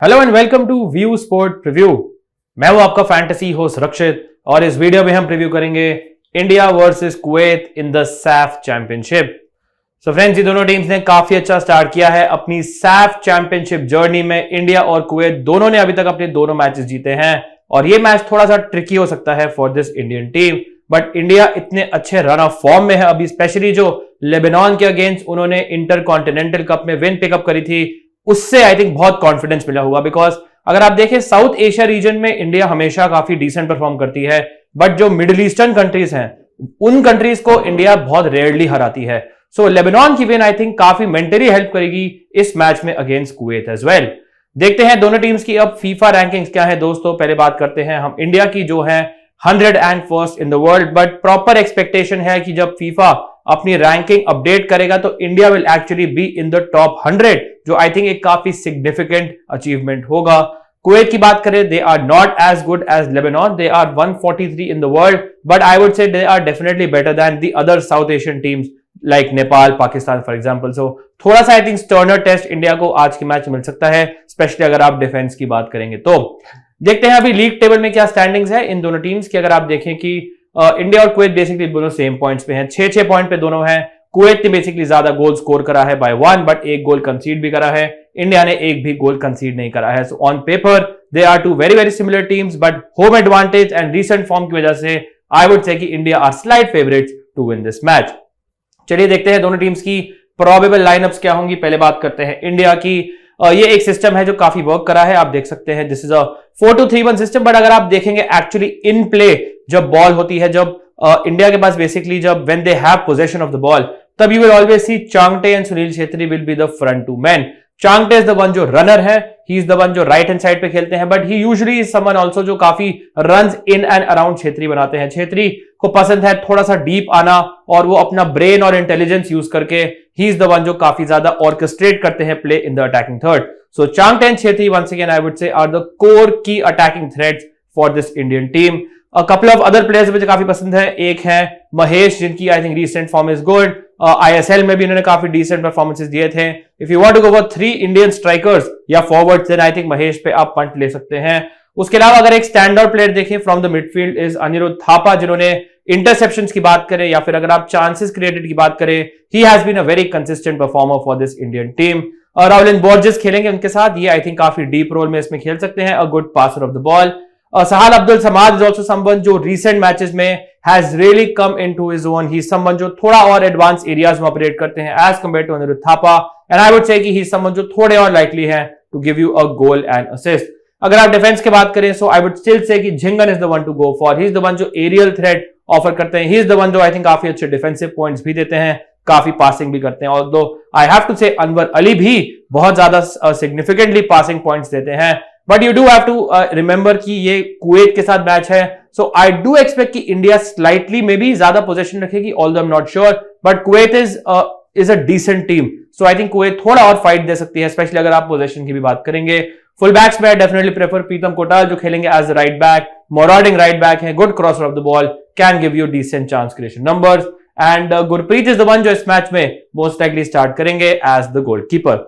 Hello and welcome to view sport preview. मैं हूं आपका फैंटेसी होस्ट रक्षित और इस वीडियो में हम प्रीव्यू करेंगे India versus Kuwait in the Saif championship. So friends, ये दोनों टीम्स ने काफी अच्छा स्टार्ट किया है अपनी सैफ चैंपियनशिप जर्नी में। इंडिया और कुवैत दोनों ने अभी तक अपने दोनों मैचेस जीते हैं और ये मैच थोड़ा सा ट्रिकी हो सकता है for this Indian team, but India इतने अच्छे रन ऑफ फॉर्म में है अभी, स्पेशली जो लेबनान के अगेंस्ट उन्होंने इंटर कॉन्टिनेंटल कप में विन पिकअप करी थी, उससे आई थिंक बहुत कॉन्फिडेंस मिला होगा। बिकॉज अगर आप देखें साउथ एशिया रीजन में इंडिया हमेशा काफी डिसेंट परफॉर्म करती है, बट जो मिडिल ईस्टर्न कंट्रीज हैं उन कंट्रीज को इंडिया बहुत रेयरली हराती है। सो लेबनान की विन आई थिंक काफी मेंटली हेल्प करेगी इस मैच में अगेंस्ट कुवैत एज वेल। देखते हैं दोनों टीम्स की अब फीफा रैंकिंग्स क्या है दोस्तों। पहले बात करते हैं हम इंडिया की, जो है 101st in the world, but proper expectation है कि जब फीफा अपनी रैंकिंग अपडेट करेगा तो India will actually be in the top 100, जो आई थिंक एक काफी सिग्निफिकेंट अचीवमेंट होगा। कुवैत की बात करें, they are not as good as Lebanon, they are 143 in the world, but I would say they are definitely better than the other South Asian teams like Nepal, Pakistan for example. So थोड़ा सा I think sterner test India को आज के match में मिल सकता है, specially अगर आप डिफेंस की बात करेंगे तो। देखते हैं अभी लीग टेबल में क्या स्टैंडिंग्स है इन दोनों टीम्स की। अगर आप देखें कि इंडिया और कुवैत बेसिकली दोनों सेम पॉइंट्स पे हैं, 6-6 पॉइंट पे दोनों हैं। कुवैत ने बेसिकली ज्यादा गोल स्कोर करा है बाय 1, बट एक गोल कंसीड भी करा है। इंडिया ने एक भी गोल कंसीड नहीं करा है। So on paper they are two very very similar teams, but home advantage and recent form की वजह से आई वुड से कि India are slight favourites to win this match. चलिए देखते हैं दोनों टीम्स की प्रोबेबल लाइनअप्स क्या होंगी। पहले बात करते हैं इंडिया की। ये एक सिस्टम है जो काफी वर्क करा है, आप देख सकते हैं this is a 4-2-3-1 system, but अगर आप देखेंगे एक्चुअली इन प्ले जब बॉल होती है, जब इंडिया के पास बेसिकली जब when they have possession of the ball, तब you will always see Changte and Sunil Chhetri will be the front two man. Changte is the one जो रनर है, ही इज द वन जो राइट हैंड साइड पे खेलते हैं, but he usually is someone also जो काफी runs in and around Chhetri बनाते हैं। छेत्री को पसंद है थोड़ा सा डीप आना और वो अपना ब्रेन और इंटेलिजेंस यूज करके ही इज द वन जो काफी ज्यादा ऑर्केस्ट्रेट करते हैं play in the attacking third. So Changte and Chhetri once again I would say are the core की attacking threads for this Indian team. A couple of other players मुझे काफी पसंद है। एक है महेश, जिनकी I think recent form is good. ISL में भी इन्होंने काफी डिसेंट परफॉर्मेंसेस दिए थे। If you want to go for 3 Indian strikers या forwards, then I think Mahesh पे आप पंट ले सकते हैं। उसके अलावा अगर एक स्टैंड आउट प्लेयर देखें from the midfield is Anirudh Thapa, जिन्होंने इंटरसेप्शंस की बात करें या फिर अगर आप चांसेस क्रिएटेड की बात करें, he has been a very consistent performer for this Indian team. और राहुल बोर्जेस खेलेंगे उनके साथ, ये आई थिंक काफी डीप रोल में इसमें खेल सकते हैं, a good passer of the ball. Sahal Abdul Samad is also someone जो recent matches में has really come into his own. He is someone जो थोड़ा और advanced areas में operate करते हैं as compared to Anirudh Thapa, and I would say कि he is someone जो थोड़े और likely है to give you a goal and assist. अगर आप डिफेंस की बात करें, so I would still say कि Jhingan is the one to go for. He is the one जो aerial threat offer करते हैं. He is the one जो I think काफी अच्छे defensive points भी देते हैं, काफी पासिंग भी करते हैं। Although I have to say Anwar Ali भी बहुत ज्यादा significantly passing points देते हैं, but you do have to remember कि ये कुवैत के साथ मैच है। सो आई डू एक्सपेक्ट कि इंडिया स्लाइटली मे बी ज्यादा पोजीशन रखेगी, although I am not sure, but Kuwait is a decent team. So I think Kuwait थोड़ा और फाइट दे सकती है, स्पेशली अगर आप पोजीशन की भी बात करेंगे। फुल बैक्स में डेफिनेटली प्रेफर प्रीतम कोटाल, जो खेलेंगे एज राइट बैक, मोराडिंग राइट बैक है, good crosser of the ball, can give you decent chance creation numbers. And Gurpreet is the one जो इस मैच में मोस्ट लाइकली स्टार्ट करेंगे एज द गोलकीपर।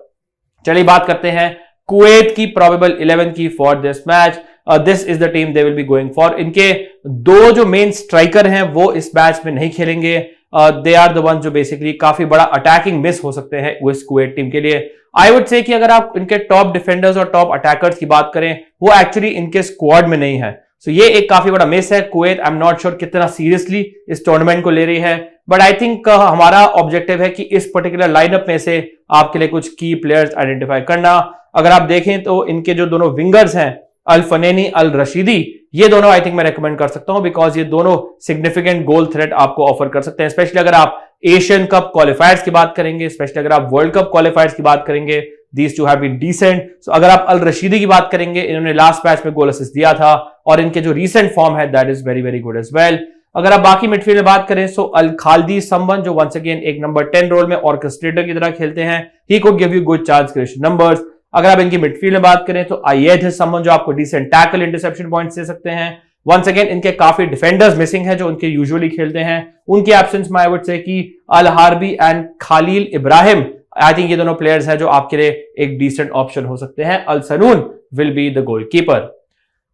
चलिए बात करते हैं कुवैत की प्रोबेबल 11 की for this match. This is the team they will be going for. इनके दो जो मेन स्ट्राइकर हैं वो इस मैच में नहीं खेलेंगे। दे आर द वन जो बेसिकली काफी बड़ा अटैकिंग मिस हो सकते हैं इस कुवैत टीम के लिए। आई वुड से कि अगर आप इनके टॉप डिफेंडर्स और टॉप अटैकर्स की बात करें, वो एक्चुअली इनके स्क्वाड में नहीं है। सो ये एक काफी बड़ा मिस है। Kuwait I am not sure कितना सीरियसली इस टूर्नामेंट को ले रही है, बट आई थिंक हमारा ऑब्जेक्टिव है कि इस पर्टिकुलर लाइनअप में से आपके लिए कुछ की प्लेयर्स आइडेंटिफाई करना। अगर आप देखें तो इनके जो दोनों विंगर्स हैं, अल फनेनी, अल रशीदी, ये दोनों आई थिंक मैं रेकमेंड कर सकता हूं, बिकॉज ये दोनों सिग्निफिकेंट गोल थ्रेट आपको ऑफर कर सकते हैं, स्पेशली अगर आप एशियन कप क्वालिफायर्स की बात करेंगे, स्पेशली अगर आप वर्ल्ड कप क्वालिफायर्स की बात करेंगे। These two have been decent. So अगर आप अल रशीदी की बात करेंगे, इन्होंने लास्ट मैच में गोल असिस्ट दिया था और इनके जो रीसेंट फॉर्म है that is very very good as well. अगर आप बाकी मिडफील्ड में बात करें, सो अल खालदी समवन जो वंस अगेन एक नंबर 10 रोल में ऑर्केस्ट्रेटर की तरह खेलते हैं, he could give you good chance creation numbers. अगर आप इनकी मिडफील्ड में बात करें तो आयेद है समवन जो आपको डिसेंट टैकल इंटरसेप्शन पॉइंट्स दे सकते हैं। वंस अगेन इनके काफी डिफेंडर्स मिसिंग है जो उनके यूजुअली खेलते हैं, उनके एब्सेंस में आई वुड से कि अल हारबी एंड खालील इब्राहिम, आई थिंक ये दोनों प्लेयर्स हैं जो आपके लिए एक डिसेंट ऑप्शन हो सकते हैं। अल सनून will be the goalkeeper.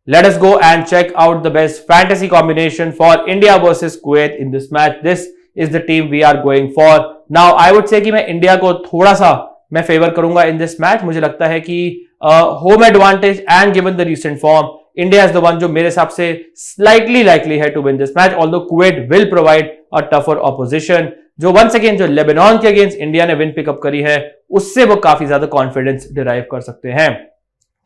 Let us go and check out the best fantasy combination for India versus Kuwait in this match. This is the team we are going for. Now, I would say कि मैं India को थोड़ा सा मैं favour करूंगा in this match. मुझे लगता है कि home advantage and given the recent form, India is the one जो मेरे हिसाब से slightly likely है to win this match. Although Kuwait will provide a tougher opposition. जो once again जो लेबनान के अगेंस्ट इंडिया ने विन पिकअप करी है, उससे वो काफी ज्यादा कॉन्फिडेंस डिराइव कर सकते हैं.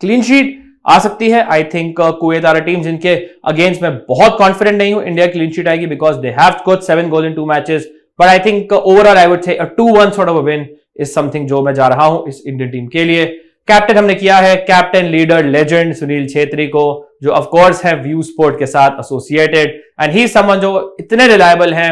क्लीन शीट आ सकती है. I think Kuwait are team जिनके अगेंस्ट मैं बहुत कॉन्फिडेंट नहीं हूं इंडिया क्लीन शीट आएगी because they have scored 7 goal in 2 matches. But I think overall I would say a 2-1 sort of a win is something जो मैं जा रहा हूं इस इंडियन टीम के लिए. कैप्टन हमने किया है captain leader legend Sunil Chhetri को, जो ऑफ कोर्स है व्यू स्पोर्ट के साथ एसोसिएटेड, एंड ही समवन जो इतने रिलायबल हैं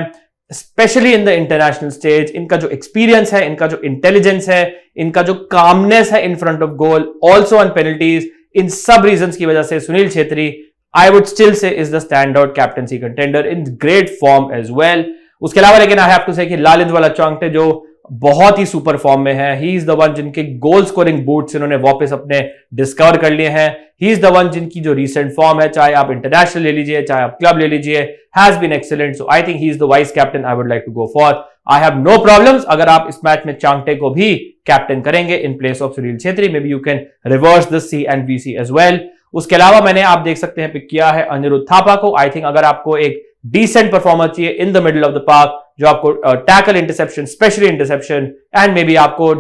specially in the international stage. इनका जो एक्सपीरियंस है, इनका जो इंटेलिजेंस है, इनका जो कामनेस है in front of goal, also on penalties, इन सब रीजंस की वजह से Sunil Chhetri I would still say is the stand out captaincy contender in great form as well. उसके अलावा लेकिन आई हैव टू से कि लालिंजवाला चांगटे जो बहुत ही सुपर फॉर्म में है, ही इज द वन जिनके गोल स्कोरिंग बूट्स इन्होंने वापस अपने डिस्कवर कर लिए हैं. ही इज द वन जिनकी जो रीसेंट फॉर्म है, चाहे आप इंटरनेशनल ले लीजिए चाहे आप क्लब ले लीजिए, has been excellent. So I think he is the vice captain I would like to go for. I have no problems अगर आप इस मैच में चांगटे को भी कैप्टन करेंगे in place of Sunil Chhetri. Maybe you can reverse the C and VC as well. उसके अलावा मैंने आप देख सकते हैं पिक किया है अनिरुद्ध थापा को. आई थिंक अगर आपको एक डिसेंट परफॉर्मर चाहिए in the middle of the park, जो आपको tackle interception, specially interception, and maybe आपको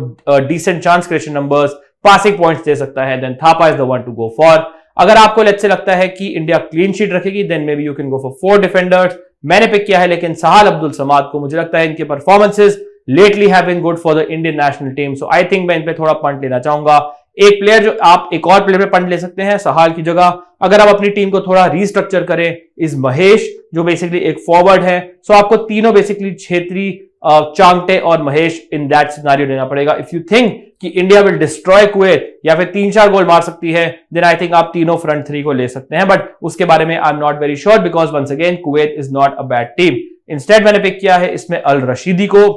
decent chance creation numbers, passing points दे सकता है, then Thapa is the one to go for. अगर आपको लेट्स से लगता है कि इंडिया क्लीन शीट रखेगी, then maybe you can go for 4 defenders. मैंने पिक किया है लेकिन सहाल अब्दुल समाद को. मुझे लगता है इनके performances lately have been good for the Indian national team. So I think मैं इन पे थोड़ा पंट लेना चाहूंगा. एक प्लेयर जो आप एक और प्लेयर पे पंट ले सकते हैं सहाल की जगह, अगर आप अपनी टीम को थोड़ा रीस्ट्रक्चर करें, इज महेश जो बेसिकली एक फॉरवर्ड है. सो आपको तीनों बेसिकली छेत्री, चांगटे और महेश इन दैट सिनेरियो लेना पड़ेगा. इफ यू थिंक कि इंडिया विल डिस्ट्रॉय कुवैत या फिर 3-4 गोल मार सकती है, देन आई थिंक आप तीनों फ्रंट 3 को ले सकते हैं. बट उसके बारे में I am not very sure because once again Kuwait is not a bad team. Instead मैंने पिक किया है इसमें अल रशीदी को.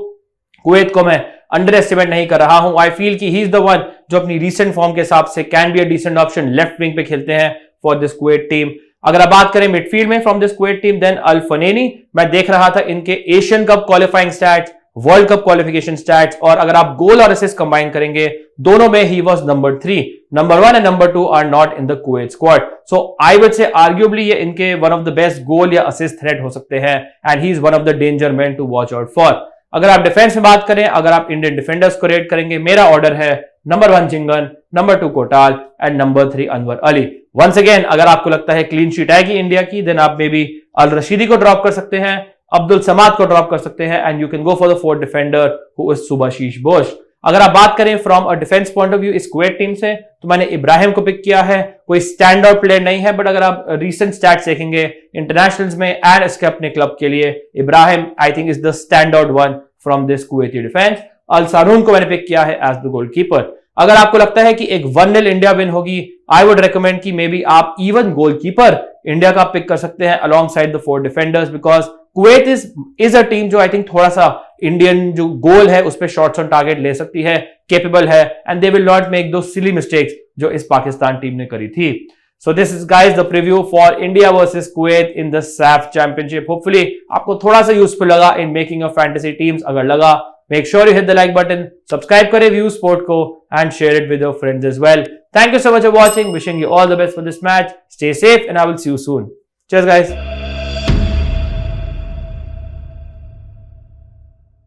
कुवैत को मैं अंडर एस्टिमेट नहीं कर रहा हूं. आई फील कि ही इज द वन जो अपनी रीसेंट फॉर्म के हिसाब से can be a decent option left wing पे खेलते हैं फॉर दिस कुवैत टीम. अगर आप बात करें मिडफील्ड में from this Kuwait team, then Al Fanini. मैं देख रहा था इनके Asian Cup qualifying stats, World Cup qualification stats, और अगर आप गोल और असिस्ट कंबाइन करेंगे दोनों में ही was number 3. Number 1 and number 2 are not in the Kuwait squad. So I would say arguably ये इनके one of the best goal या असिस्ट थ्रेट हो सकते हैं, and he is one of the danger man to watch out for. अगर आप defence में बात करें, अगर आप इंडियन डिफेंडर्स को रेट करेंगे, मेरा ऑर्डर है number 1 Jhingan, number 2 Kotal and number 3 Anwar Ali. Once again अगर आपको लगता है क्लीन शीट आएगी इंडिया की, देन आप मे बी अल रशीदी को ड्रॉप कर सकते हैं, अब्दुल समाद को ड्रॉप कर सकते हैं, and you can go for the 4th defender who is Subhashish Bose. अगर आप बात करें from a defence point of view इस कुवैत टीम से, तो मैंने इब्राहिम को पिक किया है. कोई स्टैंड आउट प्लेयर नहीं है, बट अगर आप रीसेंट स्टैट्स देखेंगे इंटरनेशनल्स में एंड इसके अपने क्लब के लिए, Ibrahim I think is the stand out one from this Kuwaiti defence. Al सारून को मैंने पिक किया है एज द गोलकीपर. अगर आपको लगता है कि एक 1-0 इंडिया विन होगी, आई वुड रिकमेंड कि मे बी आप इवन गोलकीपर इंडिया का पिक कर सकते हैं along side the 4 defenders, because Kuwait is a team जो आई थिंक थोड़ा सा इंडियन जो गोल है उस पर शॉट्स ऑन टारगेट ले सकती है, केपेबल है, and they will not make दो सिली मिस्टेक्स जो इस पाकिस्तान टीम ने करी थी. So this is guys the preview for India versus Kuwait in the SAF Championship. Hopefully आपको थोड़ा सा यूजफुल लगा in making your fantasy teams. अगर लगा, make sure you hit the like button, subscribe करें व्यू स्पोर्ट को, and share it with your friends as well. Thank you so much for watching. Wishing you all the best for this match. Stay safe and I will see you soon. Cheers guys.